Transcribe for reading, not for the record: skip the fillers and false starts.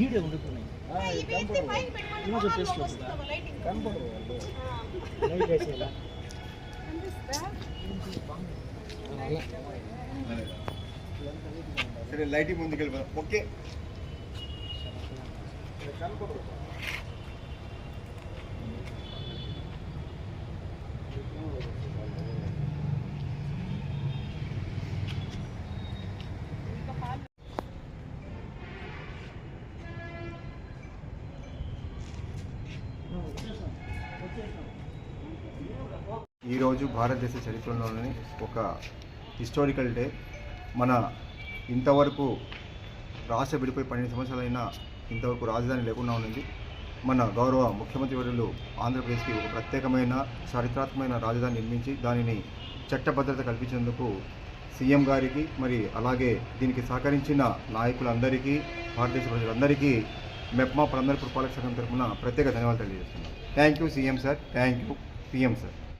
ఈడే ఉండుతున్నాయి సరే లైటింగ్ ముందుకు వెళ్ళిపోదాం. ఓకే ఈరోజు భారతదేశ చరిత్రలోని ఒక హిస్టారికల్ డే. మన ఇంతవరకు రాష్ట్ర విడిపోయి 12 సంవత్సరాలైనా ఇంతవరకు రాజధాని లేకుండా ఉన్నది. మన గౌరవ ముఖ్యమంత్రి వర్యులు ఆంధ్రప్రదేశ్కి ఒక ప్రత్యేకమైన చారిత్రాత్మకమైన రాజధాని నిర్మించి దానిని చట్టభద్రత కల్పించేందుకు సీఎం గారికి మరి అలాగే దీనికి సహకరించిన నాయకులందరికీ భారతదేశ ప్రజలందరికీ మెప్మా ప్రాంతీయ పురపాలక సంఘం తరఫున ప్రత్యేక ధన్యవాదాలు తెలియజేస్తున్నాను. Thank you CM sir, thank you PM sir.